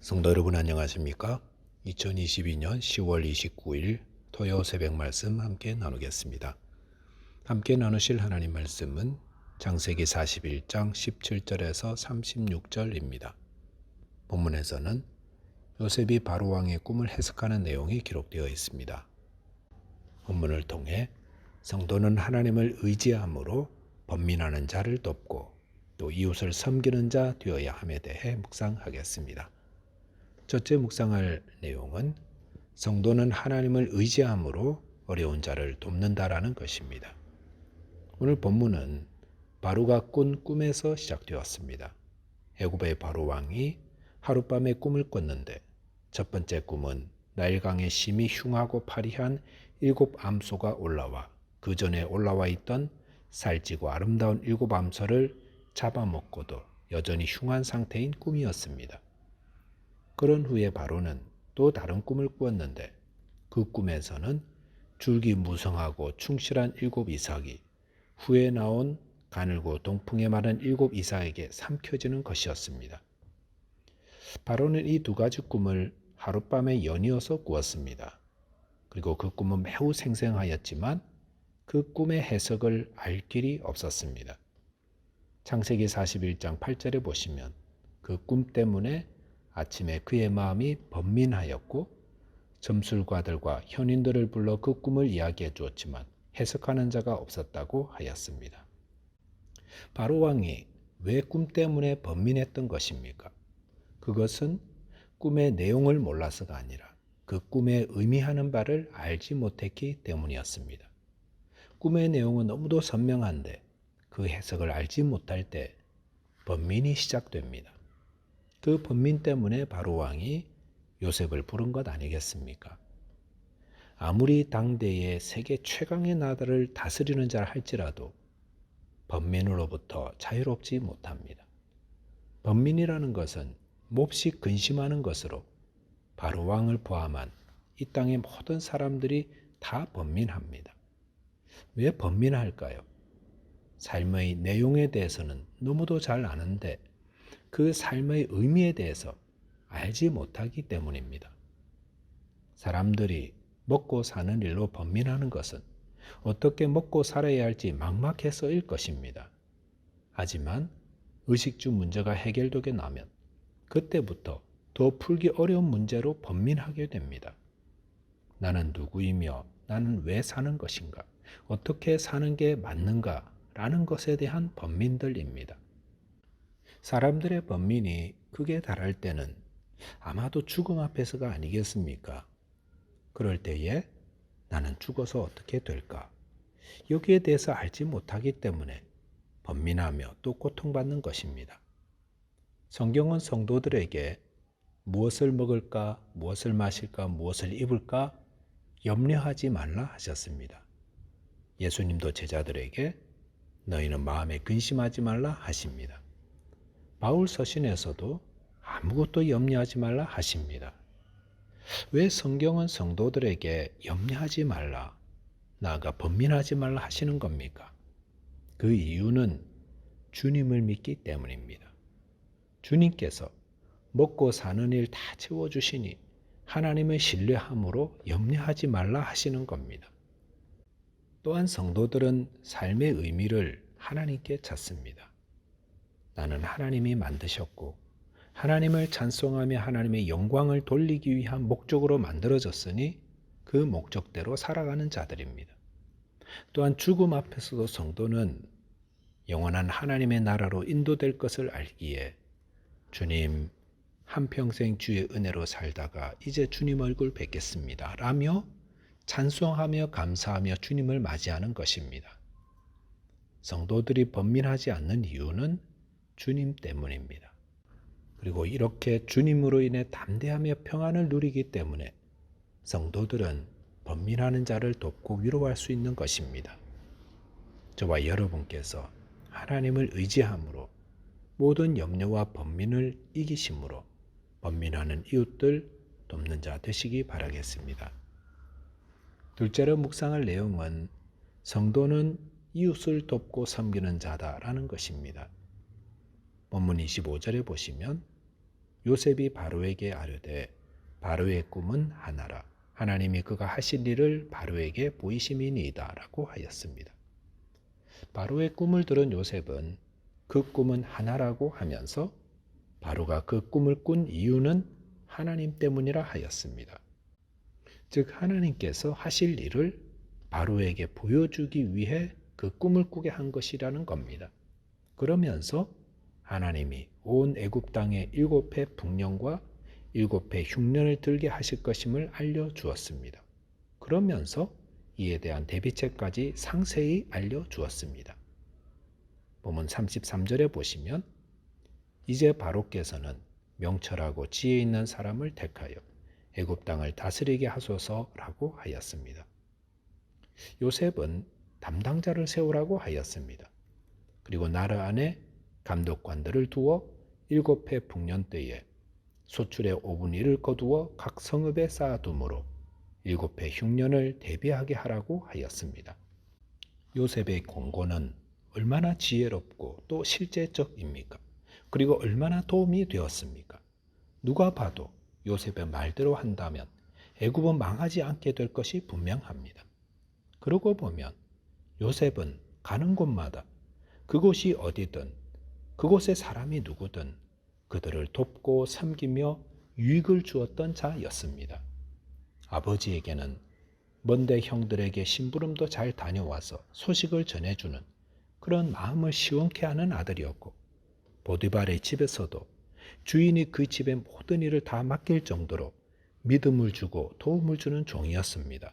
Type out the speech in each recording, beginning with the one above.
성도 여러분 안녕하십니까? 2022년 10월 29일 토요 새벽 말씀 함께 나누겠습니다. 함께 나누실 하나님 말씀은 창세기 41장 17절에서 36절입니다. 본문에서는 요셉이 바로 왕의 꿈을 해석하는 내용이 기록되어 있습니다. 본문을 통해 성도는 하나님을 의지함으로 번민하는 자를 돕고 또 이웃을 섬기는 자 되어야 함에 대해 묵상하겠습니다. 첫째 묵상할 내용은 성도는 하나님을 의지함으로 어려운 자를 돕는다라는 것입니다. 오늘 본문은 바로가 꾼 꿈에서 시작되었습니다. 애굽의 바로 왕이 하룻밤에 꿈을 꿨는데 첫 번째 꿈은 나일강에 심히 흉하고 파리한 7 암소가 올라와 그 전에 올라와 있던 살찌고 아름다운 7 암소를 잡아먹고도 여전히 흉한 상태인 꿈이었습니다. 그런 후에 바로는 또 다른 꿈을 꾸었는데 그 꿈에서는 줄기무성하고 충실한 7 이삭이 후에 나온 가늘고 동풍에 마른 7 이삭에게 삼켜지는 것이었습니다. 바로는 이 두 가지 꿈을 하룻밤에 연이어서 꾸었습니다. 그리고 그 꿈은 매우 생생하였지만 그 꿈의 해석을 알 길이 없었습니다. 창세기 41장 8절에 보시면 그 꿈 때문에 아침에 그의 마음이 번민하였고 점술가들과 현인들을 불러 그 꿈을 이야기해 주었지만 해석하는 자가 없었다고 하였습니다. 바로 왕이 왜 꿈 때문에 번민했던 것입니까? 그것은 꿈의 내용을 몰라서가 아니라 그 꿈에 의미하는 바를 알지 못했기 때문이었습니다. 꿈의 내용은 너무도 선명한데 그 해석을 알지 못할 때 번민이 시작됩니다. 그 번민 때문에 바로 왕이 요셉을 부른 것 아니겠습니까? 아무리 당대의 세계 최강의 나라를 다스리는 자라 할지라도 번민으로부터 자유롭지 못합니다. 번민이라는 것은 몹시 근심하는 것으로 바로 왕을 포함한 이 땅의 모든 사람들이 다 번민합니다. 왜 번민할까요? 삶의 내용에 대해서는 너무도 잘 아는데 그 삶의 의미에 대해서 알지 못하기 때문입니다. 사람들이 먹고 사는 일로 번민하는 것은 어떻게 먹고 살아야 할지 막막해서일 것입니다. 하지만 의식주 문제가 해결되게 나면 그때부터 더 풀기 어려운 문제로 번민하게 됩니다. 나는 누구이며 나는 왜 사는 것인가? 어떻게 사는 게 맞는가? 라는 것에 대한 번민들입니다. 사람들의 번민이 극에 달할 때는 아마도 죽음 앞에서가 아니겠습니까? 그럴 때에 나는 죽어서 어떻게 될까? 여기에 대해서 알지 못하기 때문에 번민하며 또 고통받는 것입니다. 성경은 성도들에게 무엇을 먹을까, 무엇을 마실까, 무엇을 입을까 염려하지 말라 하셨습니다. 예수님도 제자들에게 너희는 마음에 근심하지 말라 하십니다. 바울 서신에서도 아무것도 염려하지 말라 하십니다. 왜 성경은 성도들에게 염려하지 말라, 나아가 번민하지 말라 하시는 겁니까? 그 이유는 주님을 믿기 때문입니다. 주님께서 먹고 사는 일 다 채워주시니 하나님을 신뢰함으로 염려하지 말라 하시는 겁니다. 또한 성도들은 삶의 의미를 하나님께 찾습니다. 나는 하나님이 만드셨고 하나님을 찬송하며 하나님의 영광을 돌리기 위한 목적으로 만들어졌으니 그 목적대로 살아가는 자들입니다. 또한 죽음 앞에서도 성도는 영원한 하나님의 나라로 인도될 것을 알기에 주님, 한평생 주의 은혜로 살다가 이제 주님 얼굴 뵙겠습니다 라며 찬송하며 감사하며 주님을 맞이하는 것입니다. 성도들이 번민하지 않는 이유는 주님 때문입니다. 그리고 이렇게 주님으로 인해 담대하며 평안을 누리기 때문에 성도들은 번민하는 자를 돕고 위로할 수 있는 것입니다. 저와 여러분께서 하나님을 의지함으로 모든 염려와 번민을 이기심으로 번민하는 이웃들 돕는 자 되시기 바라겠습니다. 둘째로 묵상할 내용은 성도는 이웃을 돕고 섬기는 자다라는 것입니다. 본문 25절에 보시면 요셉이 바로에게 아뢰되 바로의 꿈은 하나라. 하나님이 그가 하실 일을 바로에게 보이심이니이다 라고 하였습니다. 바로의 꿈을 들은 요셉은 그 꿈은 하나라고 하면서 바로가 그 꿈을 꾼 이유는 하나님 때문이라 하였습니다. 즉 하나님께서 하실 일을 바로에게 보여주기 위해 그 꿈을 꾸게 한 것이라는 겁니다. 그러면서 하나님이 온 애굽 땅에 7해 풍년과 7해 흉년을 들게 하실 것임을 알려주었습니다. 그러면서 이에 대한 대비책까지 상세히 알려주었습니다. 본문 33절에 보시면 이제 바로께서는 명철하고 지혜 있는 사람을 택하여 애굽 땅을 다스리게 하소서라고 하였습니다. 요셉은 담당자를 세우라고 하였습니다. 그리고 나라 안에 감독관들을 두어 7해 풍년 때에 소출의 5분의 1을 거두어 각 성읍에 쌓아두므로 7해 흉년을 대비하게 하라고 하였습니다. 요셉의 권고는 얼마나 지혜롭고 또 실제적입니까? 그리고 얼마나 도움이 되었습니까? 누가 봐도 요셉의 말대로 한다면 애굽은 망하지 않게 될 것이 분명합니다. 그러고 보면 요셉은 가는 곳마다 그곳이 어디든 그곳의 사람이 누구든 그들을 돕고 섬기며 유익을 주었던 자였습니다. 아버지에게는 먼데 형들에게 심부름도 잘 다녀와서 소식을 전해주는 그런 마음을 시원케 하는 아들이었고 보디발의 집에서도 주인이 그 집의 모든 일을 다 맡길 정도로 믿음을 주고 도움을 주는 종이었습니다.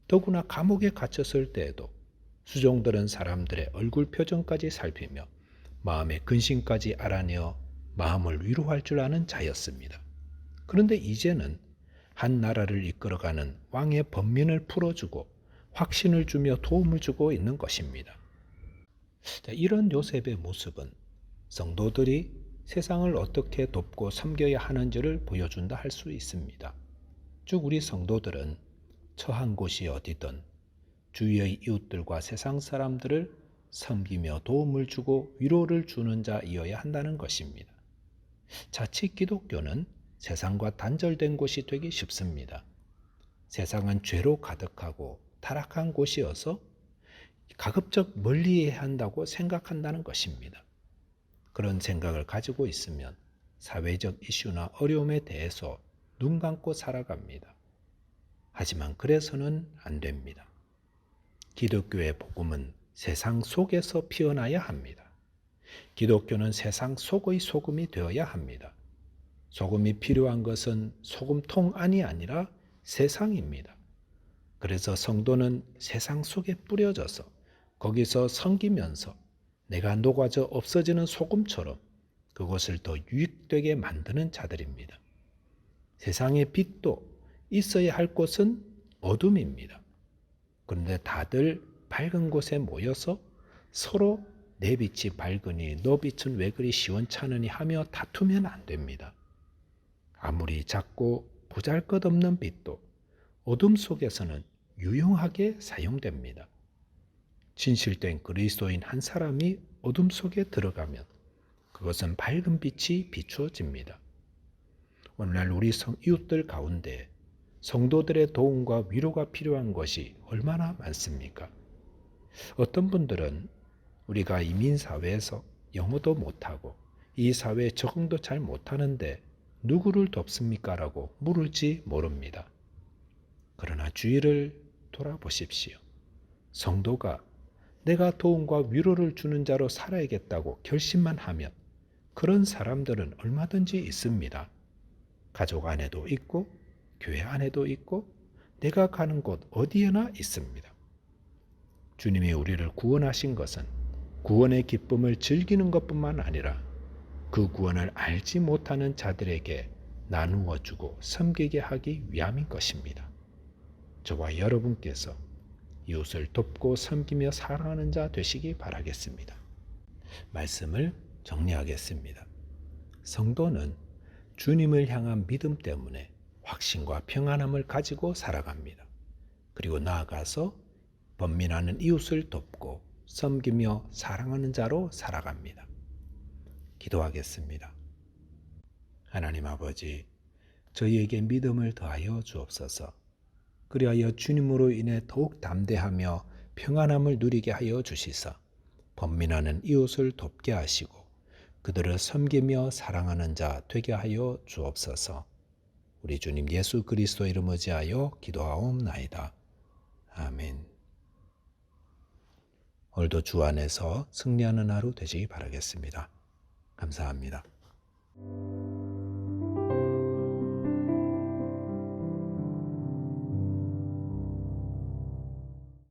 더구나 감옥에 갇혔을 때에도 수종들은 사람들의 얼굴 표정까지 살피며 마음의 근심까지 알아내어 마음을 위로할 줄 아는 자였습니다. 그런데 이제는 한 나라를 이끌어가는 왕의 번민을 풀어주고 확신을 주며 도움을 주고 있는 것입니다. 이런 요셉의 모습은 성도들이 세상을 어떻게 돕고 섬겨야 하는지를 보여준다 할 수 있습니다. 즉 우리 성도들은 처한 곳이 어디든 주위의 이웃들과 세상 사람들을 섬기며 도움을 주고 위로를 주는 자이어야 한다는 것입니다. 자칫 기독교는 세상과 단절된 곳이 되기 쉽습니다. 세상은 죄로 가득하고 타락한 곳이어서 가급적 멀리해야 한다고 생각한다는 것입니다. 그런 생각을 가지고 있으면 사회적 이슈나 어려움에 대해서 눈 감고 살아갑니다. 하지만 그래서는 안 됩니다. 기독교의 복음은 세상 속에서 피어나야 합니다. 기독교는 세상 속의 소금이 되어야 합니다. 소금이 필요한 것은 소금통 안이 아니라 세상입니다. 그래서 성도는 세상 속에 뿌려져서 거기서 섬기면서 내가 녹아져 없어지는 소금처럼 그것을 더 유익되게 만드는 자들입니다. 세상의 빛도 있어야 할 곳은 어둠입니다. 그런데 다들 밝은 곳에 모여서 서로 내 빛이 밝으니 너 빛은 왜 그리 시원찮으니 하며 다투면 안 됩니다. 아무리 작고 보잘것없는 빛도 어둠 속에서는 유용하게 사용됩니다. 진실된 그리스도인 한 사람이 어둠 속에 들어가면 그것은 밝은 빛이 비추어집니다. 오늘날 우리 이웃들 가운데 성도들의 도움과 위로가 필요한 것이 얼마나 많습니까? 어떤 분들은 우리가 이민사회에서 영어도 못하고 이 사회에 적응도 잘 못하는데 누구를 돕습니까? 라고 물을지 모릅니다. 그러나 주위를 돌아보십시오. 성도가 내가 도움과 위로를 주는 자로 살아야겠다고 결심만 하면 그런 사람들은 얼마든지 있습니다. 가족 안에도 있고 교회 안에도 있고 내가 가는 곳 어디에나 있습니다. 주님이 우리를 구원하신 것은 구원의 기쁨을 즐기는 것뿐만 아니라 그 구원을 알지 못하는 자들에게 나누어 주고 섬기게 하기 위함인 것입니다. 저와 여러분께서 이웃을 돕고 섬기며 사랑하는 자 되시기 바라겠습니다. 말씀을 정리하겠습니다. 성도는 주님을 향한 믿음 때문에 확신과 평안함을 가지고 살아갑니다. 그리고 나아가서 번민하는 이웃을 돕고 섬기며 사랑하는 자로 살아갑니다. 기도하겠습니다. 하나님 아버지, 저희에게 믿음을 더하여 주옵소서. 그리하여 주님으로 인해 더욱 담대하며 평안함을 누리게 하여 주시사 번민하는 이웃을 돕게 하시고 그들을 섬기며 사랑하는 자 되게 하여 주옵소서. 우리 주님 예수 그리스도 이름 의지하여 기도하옵나이다. 아멘. 오늘도 주 안에서 승리하는 하루 되시기 바라겠습니다. 감사합니다.